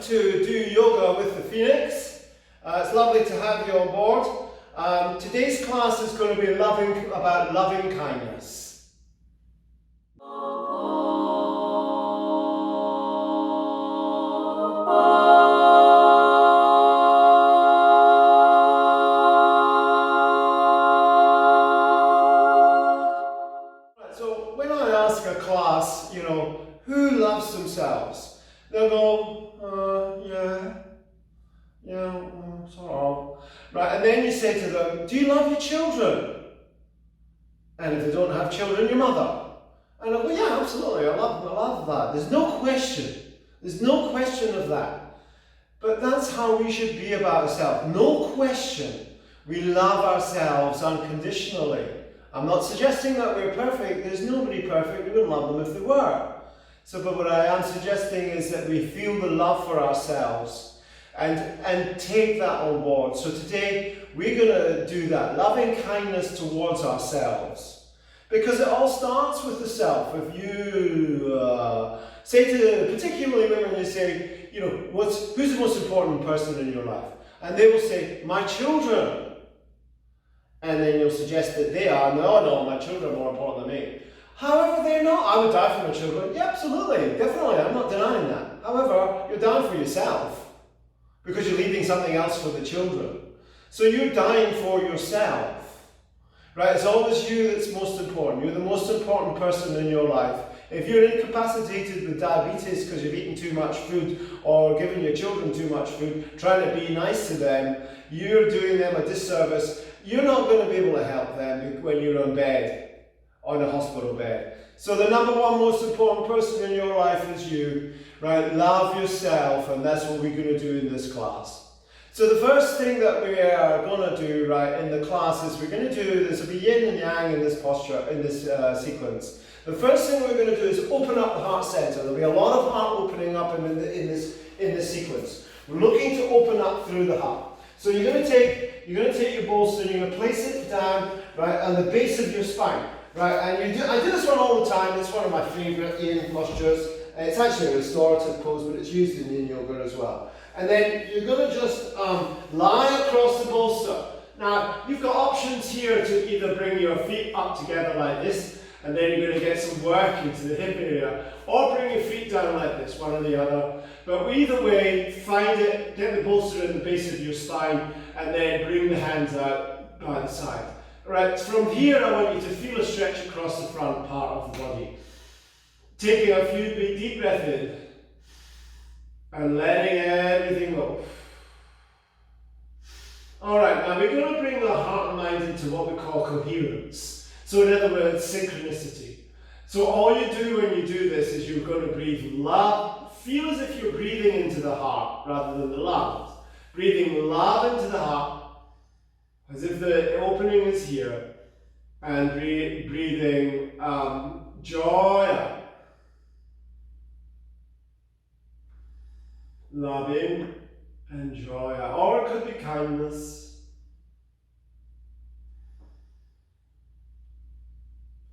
to do yoga with the Phoenix. It's lovely to have you on board. Today's class is going to be about loving kindness. So when I ask a class, who loves themselves? They'll go, sort of. Right, and then you say to them, do you love your children? And if they don't have children, your mother. And I go, yeah, absolutely, I love that. There's no question. There's no question of that. But that's how we should be about ourselves. No question. We love ourselves unconditionally. I'm not suggesting that we're perfect. There's nobody perfect. We wouldn't love them if they were. But what I am suggesting is that we feel the love for ourselves and take that on board. So today we're going to do that, loving kindness towards ourselves. Because it all starts with the self. If you say to particularly women, you say, who's the most important person in your life? And they will say, my children. And then you'll suggest that they are, no, my children are more important than me. However, they're not. I would die for my children. Yeah, absolutely, definitely, I'm not denying that. However, you're dying for yourself because you're leaving something else for the children. So you're dying for yourself, right? It's always you that's most important. You're the most important person in your life. If you're incapacitated with diabetes because you've eaten too much food or given your children too much food, trying to be nice to them, you're doing them a disservice. You're not going to be able to help them when you're in bed, on a hospital bed. So the number one most important person in your life is you, right? Love yourself, and that's what we're going to do in this class. So the first thing that we are going to do, right, in the class is we're going to do, this will be yin and yang in this posture, in this sequence. The first thing we're going to do is open up the heart center. There'll be a lot of heart opening up in this sequence. We're looking to open up through the heart. So you're going to take your bolster and you're going to place it down, right, on the base of your spine, right. And I do this one all the time. It's one of my favorite yin postures. It's actually a restorative pose, but it's used in yin yoga as well. And then you're going to just lie across the bolster. Now you've got options here to either bring your feet up together like this, and then you're going to get some work into the hip area, or bring your feet down like this, one or the other. But either way, find it, get the bolster in the base of your spine, and then bring the hands out by the side. Right, from here I want you to feel a stretch across the front part of the body. Taking a few deep breaths in, and letting everything go. Alright, now we're going to bring the heart and mind into what we call coherence. So in other words, synchronicity. So all you do when you do this is you're going to breathe love. Feel as if you're breathing into the heart rather than the lungs. Breathing love into the heart, as if the opening is here. And breathing joy out. Love in and joy out. Or it could be kindness.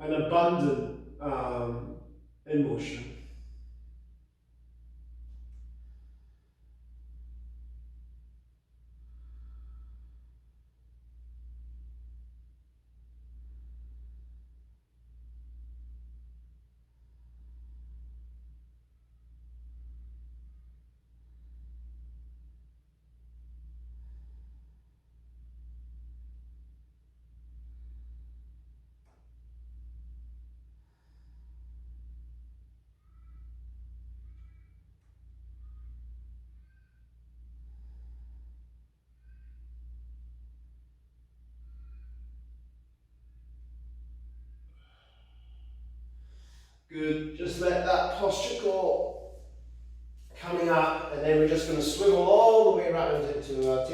An abundant emotion. Good, just let that posture go, coming up, and then we're just going to swivel all the way around into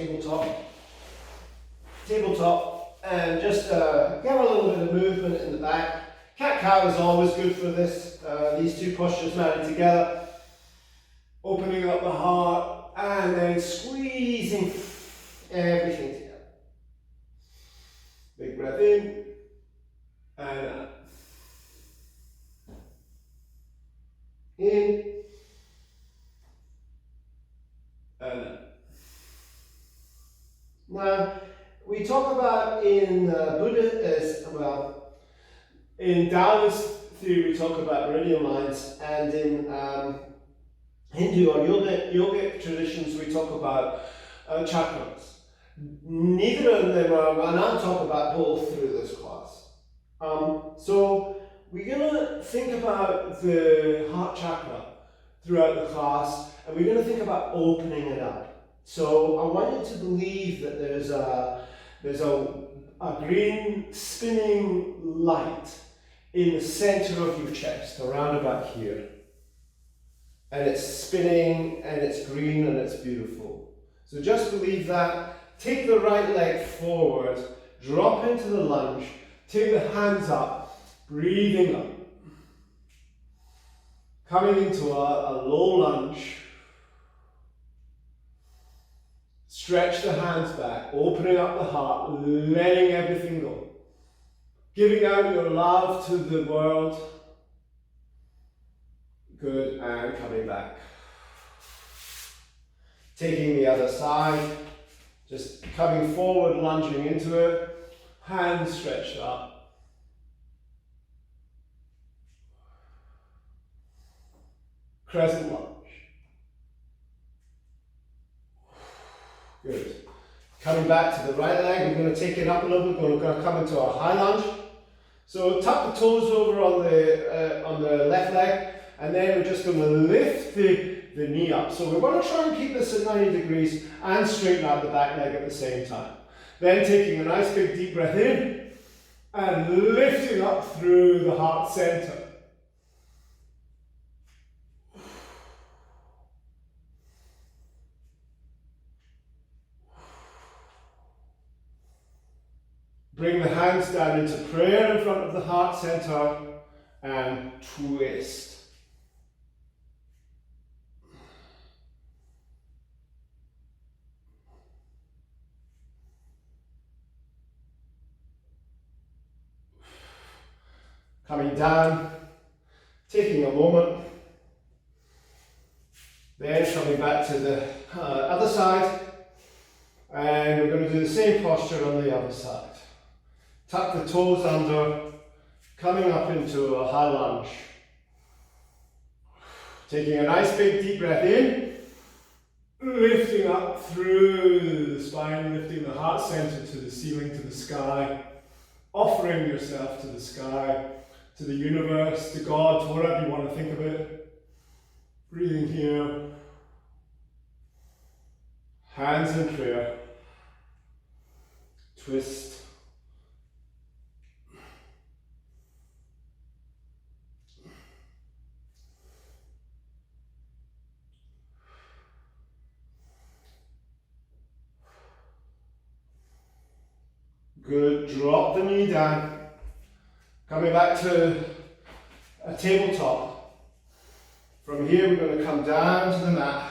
tabletop, and just get a little bit of movement in the back. Cat-cow is always good for this, these two postures married together, opening up the heart, and then squeezing everything together. Big breath in, and out. In Now, we talk about in in Taoist theory, we talk about meridian lines, and in Hindu or yogic traditions, we talk about chakras. Neither of them are, and I'll talk about both through this class. So we're going to think about the heart chakra throughout the class, and we're going to think about opening it up. So I want you to believe that there's a green spinning light in the center of your chest, around about here. And it's spinning, and it's green, and it's beautiful. So just believe that. Take the right leg forward, drop into the lunge, take the hands up, breathing up. Coming into a low lunge. Stretch the hands back, opening up the heart, letting everything go. Giving out your love to the world. Good, and coming back. Taking the other side. Just coming forward, lunging into it, hands stretched up. Crescent lunge. Good. Coming back to the right leg, we're going to take it up a little bit, we're going to come into our high lunge. So tuck the toes over on the left leg, and then we're just going to lift the knee up. So we're going to try and keep this at 90 degrees and straighten out the back leg at the same time. Then taking a nice big deep breath in and lifting up through the heart center. Bring the hands down into prayer in front of the heart center and twist. Coming down, taking a moment, then coming back to the other side, and we're going to do the same posture on the other side. Tuck the toes under, coming up into a high lunge. Taking a nice big deep breath in, lifting up through the spine, lifting the heart center to the ceiling, to the sky, offering yourself to the sky, to the universe, to God, to whatever you want to think of it. Breathing here. Hands in prayer. Twist. Good. Drop the knee down. Coming back to a tabletop. From here we're going to come down to the mat.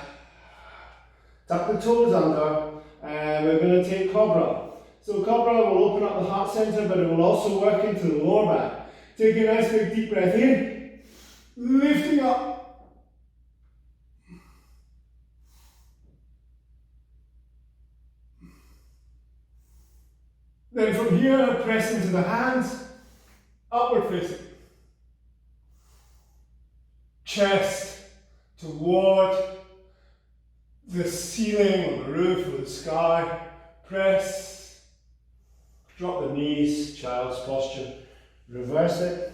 Tuck the toes under, and we're going to take Cobra. So Cobra will open up the heart center, but it will also work into the lower back. Take a nice big deep breath in, lifting up. Then from here, press into the hands. Upward facing. Chest toward the ceiling or the roof or the sky. Press. Drop the knees, child's posture. Reverse it.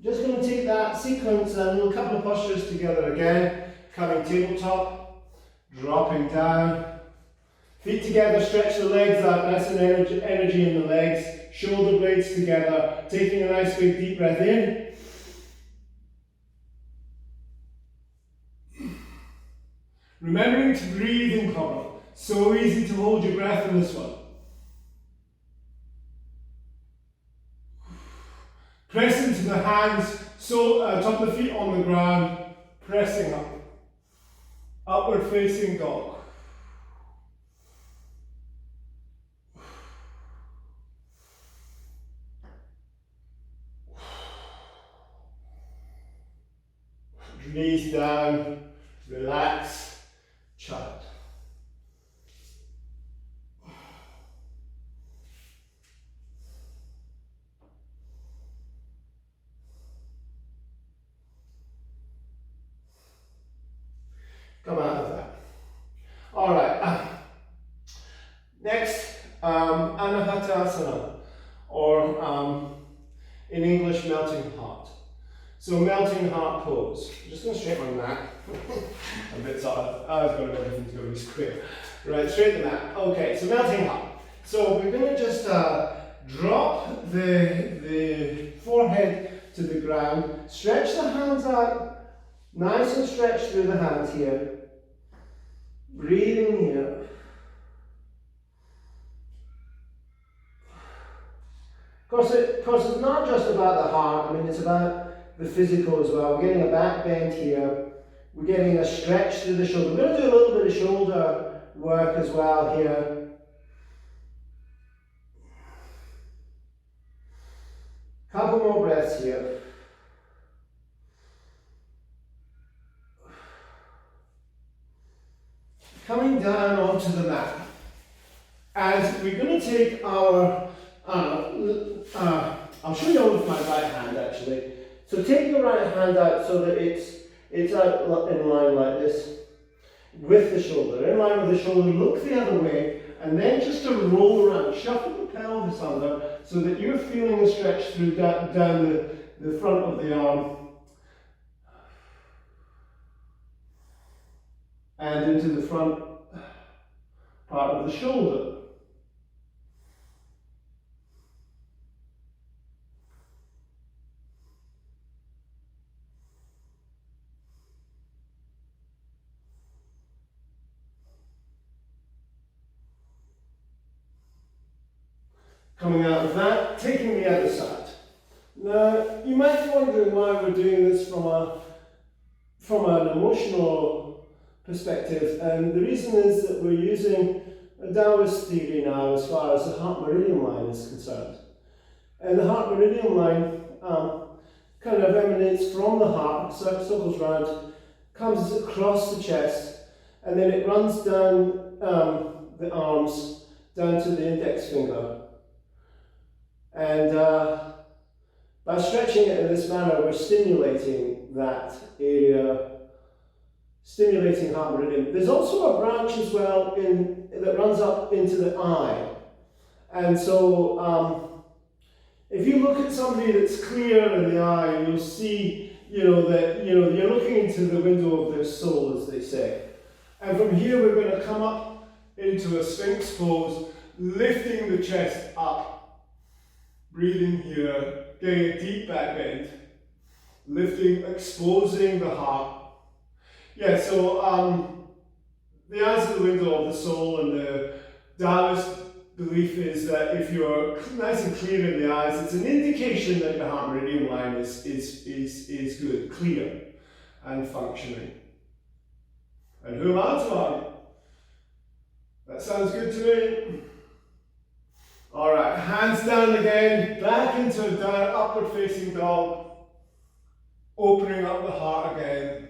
Just going to take that sequence and a couple of postures together again. Coming tabletop, dropping down, feet together, stretch the legs out, nice and energy in the legs, shoulder blades together, taking a nice big deep breath in. Remembering to breathe in Cobra. So easy to hold your breath in this one. Press into the hands, top of the feet on the ground, pressing up. Upward facing dog. Knees down, relax, child. Come out of that. All right. Next, Anahata or in English, melting heart. So melting heart pose. I'm just going to straighten my mat. A bit sort of, I've got everything's going to be square. Right, straighten the mat. Okay, so melting heart. So we're going to just drop the forehead to the ground, stretch the hands out, nice and stretched through the hands here. Breathing here. Of course, it's not just about the heart, I mean, it's about the physical as well. We're getting a back bend here. We're getting a stretch through the shoulder. We're going to do a little bit of shoulder work as well here. Couple more breaths here. Coming down onto the mat. And we're going to take our, I'll show you all with my right hand actually. So take your right hand out so that it's out in line like this with the shoulder. In line with the shoulder, look the other way, and then just to roll around, shuffle the pelvis under so that you're feeling the stretch through down the front of the arm and into the front part of the shoulder. Coming out of that, taking the other side. Now, you might be wondering why we're doing this from an emotional perspective, and the reason is that we're using a Taoist theory now as far as the heart meridian line is concerned. And the heart meridian line kind of emanates from the heart, circles round, comes across the chest, and then it runs down the arms, down to the index finger. And by stretching it in this manner, we're stimulating that area, stimulating heart meridian. There's also a branch as well that runs up into the eye. And so if you look at somebody that's clear in the eye, you'll see, that you're looking into the window of their soul, as they say. And from here, we're going to come up into a Sphinx pose, lifting the chest up. Breathing here, getting a deep back bend, lifting, exposing the heart. Yeah, so the eyes are the window of the soul, and the Taoist belief is that if you're nice and clear in the eyes, it's an indication that your heart meridian line is good, clear, and functioning. And who am I to argue? That sounds good to me. All right, hands down again, back into a down, upward facing dog, opening up the heart again.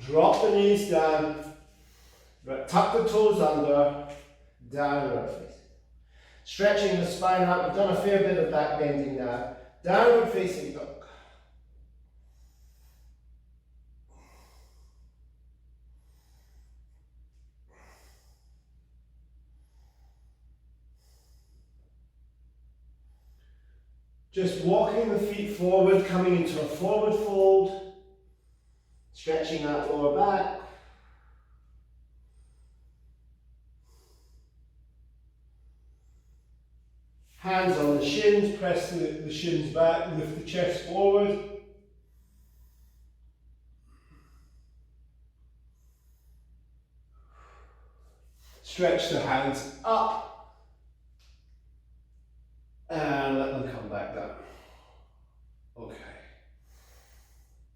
Drop the knees down, tuck the toes under, downward facing. Stretching the spine out, we've done a fair bit of back bending now. Downward facing dog. Just walking the feet forward, coming into a forward fold, stretching that lower back. Hands on the shins, press the shins back, lift the chest forward. Stretch the hands up. And let them come back down. Okay.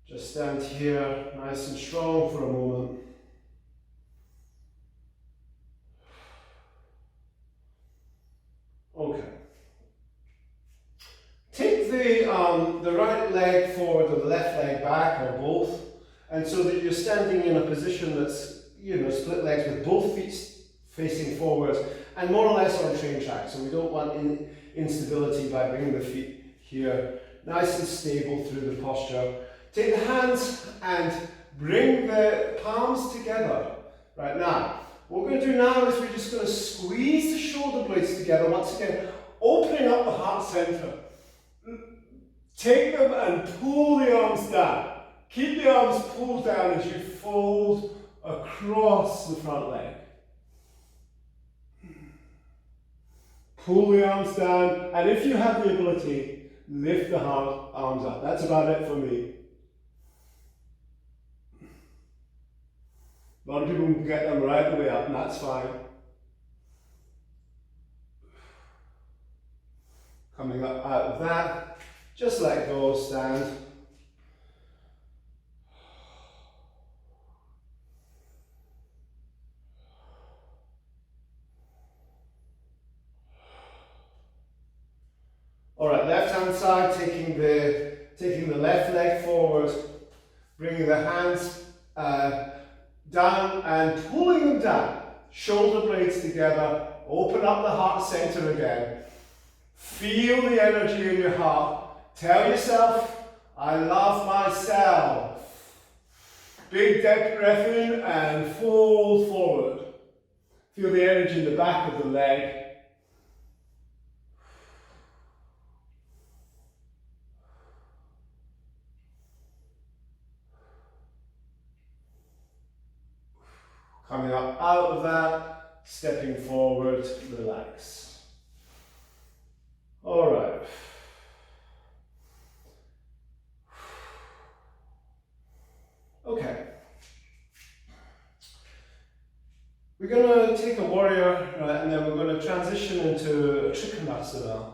Just stand here, nice and strong for a moment. Okay. Take the right leg forward or the left leg back, or both, And so that you're standing in a position that's, you know, split legs with both feet facing forwards and more or less on train track. So we don't want instability by bringing the feet here. Nice and stable through the posture. Take the hands and bring the palms together. Right now, what we're going to do now is we're just going to squeeze the shoulder blades together once again, opening up the heart center. Take them and pull the arms down. Keep the arms pulled down as you fold across the front leg. Pull the arms down, and if you have the ability, lift the arms up. That's about it for me. A lot of people can get them right the way up, and that's fine. Coming up out of that, just let go, stand. All right, left hand side, taking the left leg forward, bringing the hands down and pulling them down. Shoulder blades together, open up the heart center again. Feel the energy in your heart. Tell yourself, I love myself. Big deep breath in and fold forward. Feel the energy in the back of the leg. Coming up out of that, stepping forward, relax. All right. Okay. We're going to take a warrior, right, and then we're going to transition into a trikonasana,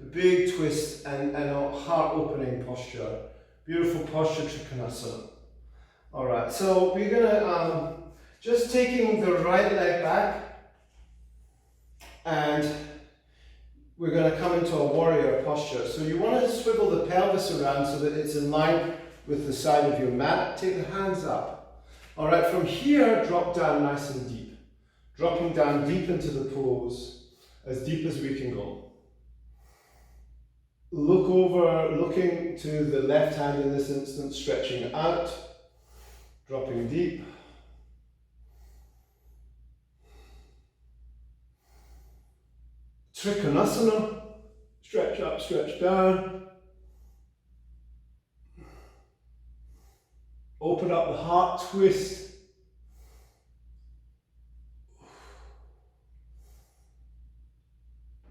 a big twist and a heart-opening posture. Beautiful posture, trikonasana. All right, so we're going to just taking the right leg back, and we're going to come into a warrior posture. So you want to swivel the pelvis around so that it's in line with the side of your mat. Take the hands up. All right, from here, drop down nice and deep. Dropping down deep into the pose, as deep as we can go. Look over, looking to the left hand in this instance, stretching out, dropping deep. Trikonasana, stretch up, stretch down. Open up the heart, twist.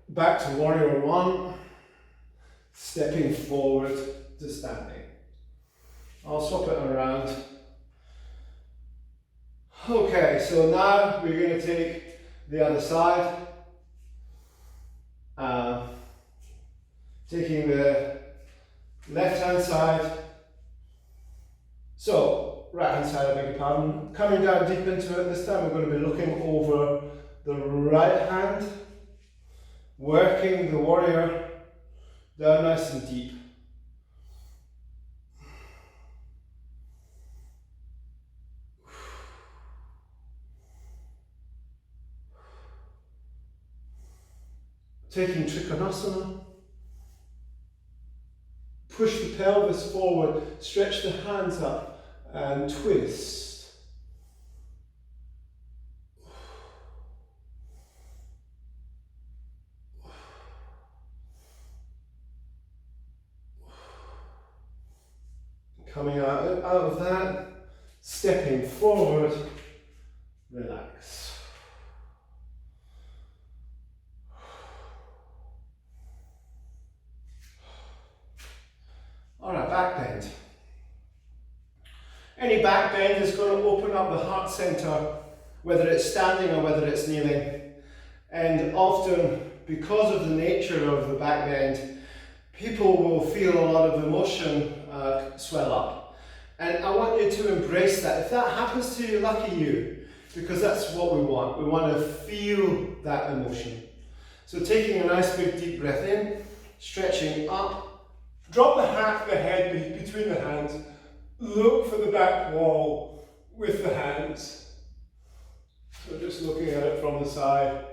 Back to warrior one, stepping forward to standing. I'll swap it around. Okay, so now we're going to take the other side. Taking the left hand side, so right hand side, I beg your pardon, coming down deep into it. This time we're going to be looking over the right hand, working the warrior down nice and deep. Taking trikonasana, push the pelvis forward, stretch the hands up and twist. Coming out of that, stepping forward, relax. All right, back bend. Any back bend is going to open up the heart center, whether it's standing or whether it's kneeling. And often, because of the nature of the back bend, people will feel a lot of emotion swell up. And I want you to embrace that. If that happens to you, lucky you, because that's what we want. We want to feel that emotion. So taking a nice big deep breath in, stretching up, drop the head between the hands, look for the back wall with the hands. So just looking at it from the side.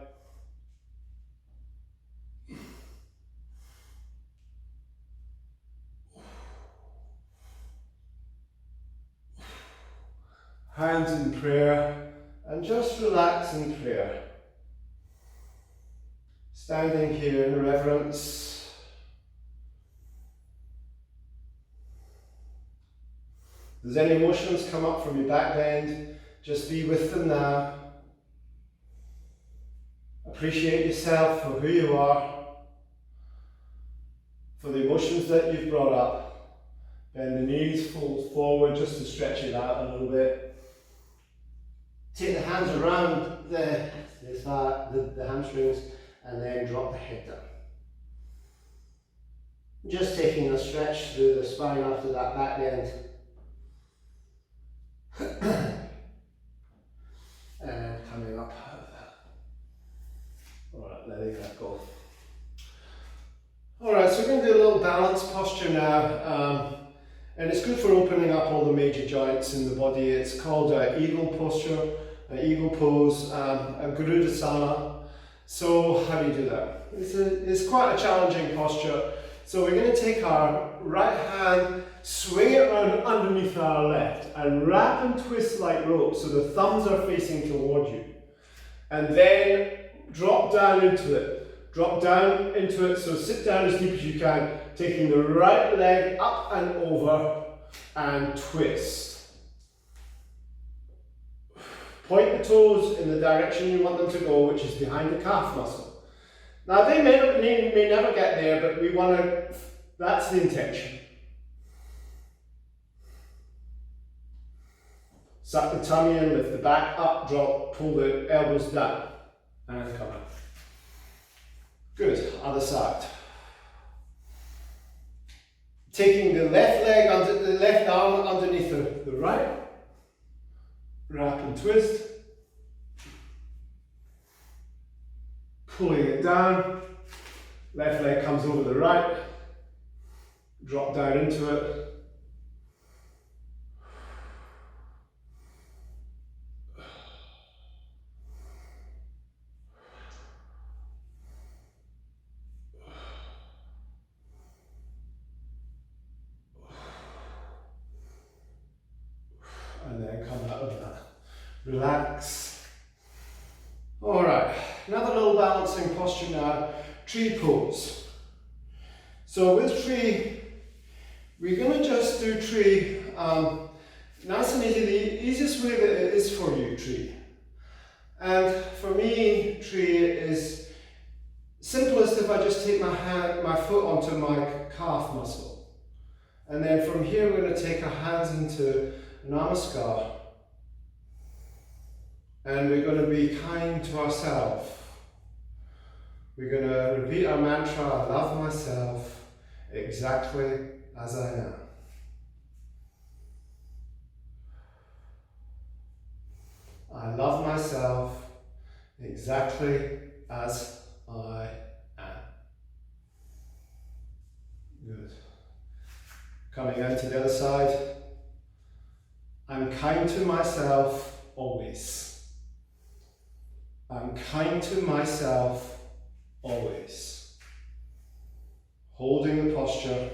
Hands in prayer, and just relax in prayer. Standing here in reverence. If there's any emotions come up from your back bend, just be with them now. Appreciate yourself for who you are, for the emotions that you've brought up. Bend the knees, fold forward just to stretch it out a little bit. Take the hands around the hamstrings and then drop the head down. Just taking a stretch through the spine after that back bend. And coming up out of that. Alright, letting that go. Alright, so we're going to do a little balance posture now. And it's good for opening up all the major joints in the body. It's called eagle posture, eagle pose, Gurudasana. So how do you do that? It's quite a challenging posture. So we're going to take our right hand, swing it around underneath our left, and wrap and twist like rope so the thumbs are facing toward you. And then drop down into it. Drop down into it, so sit down as deep as you can, taking the right leg up and over and twist. Point the toes in the direction you want them to go, which is behind the calf muscle. Now they may never get there, but we want to, that's the intention. Suck the tummy in, lift the back up, drop, pull the elbows down, and come up. Good, other side. Taking the left leg, under the left arm underneath the right, wrap and twist, pulling it down, left leg comes over the right, drop down into it, and then come out of that. Relax. Alright, another little balancing posture now, tree pose. So with tree, we're going to just do tree nice and easy, the easiest way that it is for you, tree. And for me, tree is simplest if I just take my foot onto my calf muscle. And then from here we're going to take our hands into Namaskar. And we're going to be kind to ourselves. We're going to repeat our mantra, I love myself exactly as I am. I love myself exactly as I am. Good. Coming on to the other side. I'm kind to myself always. I'm kind to myself always. Holding the posture.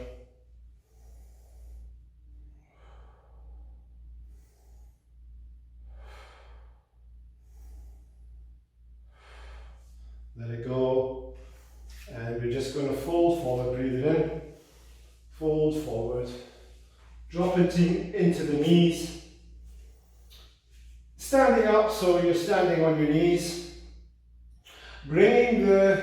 Let it go. And we're just going to fold forward, breathe it in. Fold forward. Drop it into the knees. Standing up, so you're standing on your knees. Bringing the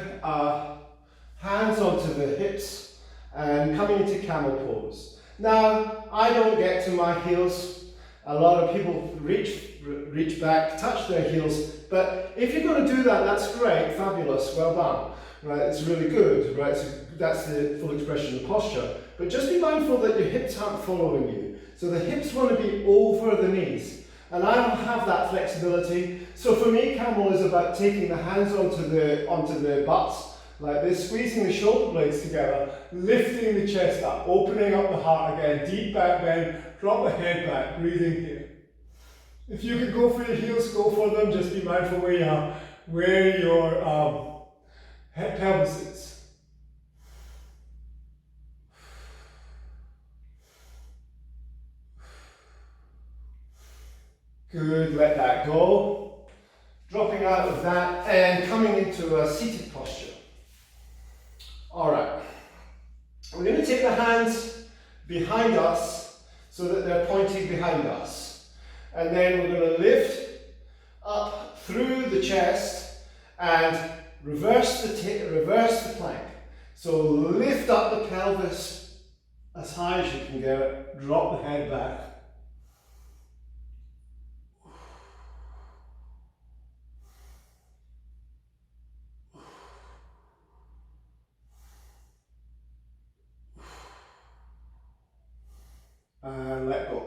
hands onto the hips and coming into camel pose. Now, I don't get to my heels. A lot of people reach back, touch their heels, but if you're going to do that, that's great, fabulous, well done. Right, it's really good, right? So that's the full expression of the posture. But just be mindful that your hips aren't following you. So the hips want to be over the knees. And I don't have that flexibility. So for me, camel is about taking the hands onto the butts like this, squeezing the shoulder blades together, lifting the chest up, opening up the heart again, deep back bend, drop the head back, breathing here. If you could go for your heels, go for them, just be mindful where you are, where your head pelvis is. Good, let that go. Dropping out of that and coming into a seated posture. Alright, we're going to take the hands behind us so that they're pointing behind us. And then we're going to lift up through the chest and reverse the plank. So lift up the pelvis as high as you can get, drop the head back. And let go.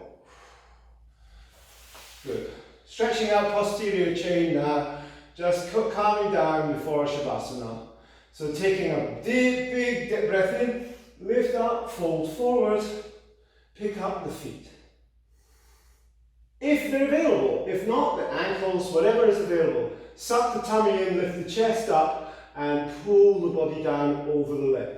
Good. Stretching out posterior chain now, just calming down before Shavasana. So taking a big breath in, lift up, fold forward, pick up the feet. If they're available, if not, the ankles, whatever is available. Suck the tummy in, lift the chest up, and pull the body down over the leg.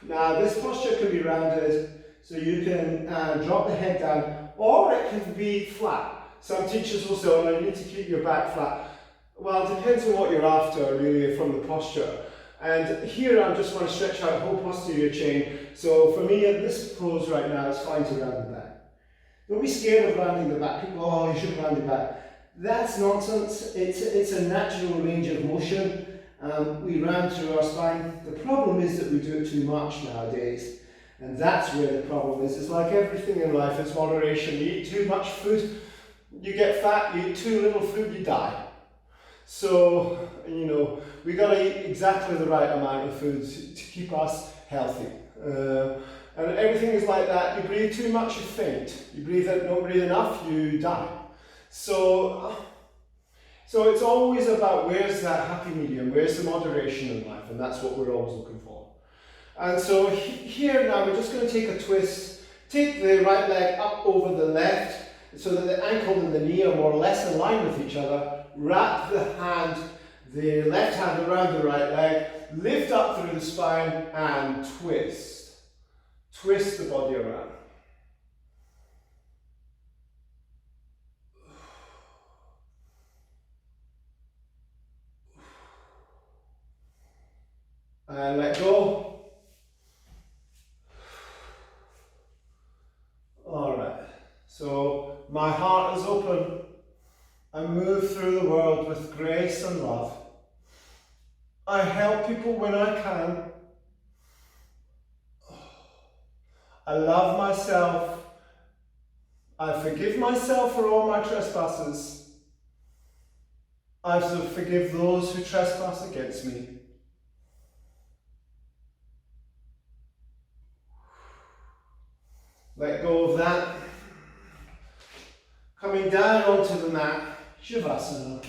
Now this posture can be rounded, so you can drop the head down, or it can be flat. Some teachers will say, oh no, you need to keep your back flat. Well, it depends on what you're after really from the posture. And here I just want to stretch out whole posterior chain. So for me at this pose right now, it's fine to round the back. Don't be scared of rounding the back. People, oh, you should round the back. That's nonsense. It's a natural range of motion. We round through our spine. The problem is that we do it too much nowadays. And that's where the problem is. It's like everything in life, it's moderation. You eat too much food, you get fat. You eat too little food, you die. So, you know, we got to eat exactly the right amount of food to keep us healthy. And everything is like that. You breathe too much, you faint. You don't breathe enough, you die. So it's always about where's that happy medium, where's the moderation in life, and that's what we're always looking for. And so here now we're just going to take a twist, take the right leg up over the left so that the ankle and the knee are more or less in line with each other. Wrap the left hand around the right leg, lift up through the spine and twist. Twist the body around. And let go. Alright, so my heart is open. I move through the world with grace and love. I help people when I can. I love myself. I forgive myself for all my trespasses. I forgive those who trespass against me. Let go of that. Coming down onto the mat, Shavasana.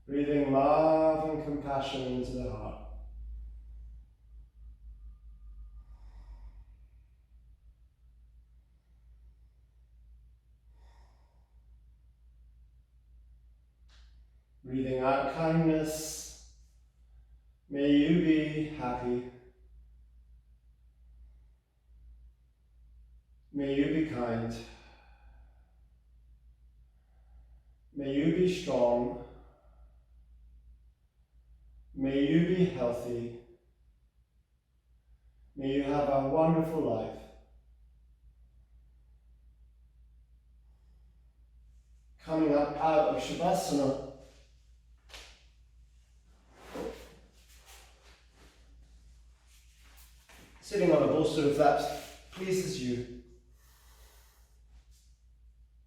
Breathing love and compassion into the heart. Breathing out kindness. May you be happy. May you be kind. May you be strong. May you be healthy. May you have a wonderful life. Coming up out of Shavasana. Sitting on a bolster if that pleases you.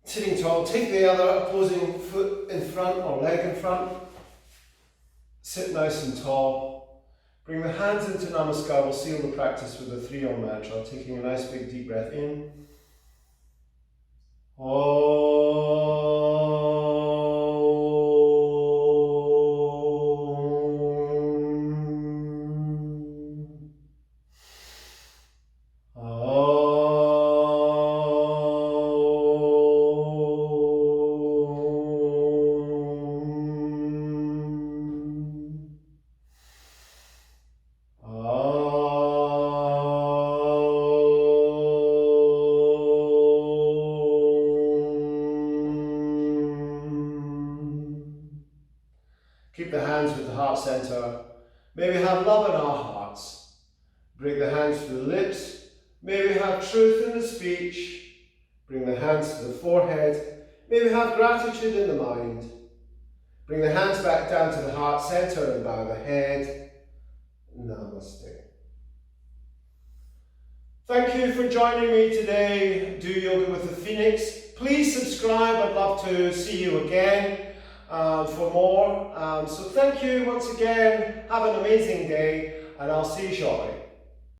Sitting tall, take the other opposing foot in front or leg in front. Sit nice and tall. Bring the hands into Namaskar. We'll seal the practice with the 3 Om mantra, taking a nice big deep breath in. Keep the hands with the heart center. May we have love in our hearts. Bring the hands to the lips. May we have truth in the speech. Bring the hands to the forehead. May we have gratitude in the mind. Bring the hands back down to the heart center and bow the head. Namaste. Thank you for joining me today. Do Yoga with the Phoenix. Please subscribe. I'd love to see you again. For more. So thank you once again. Have an amazing day, and I'll see you shortly.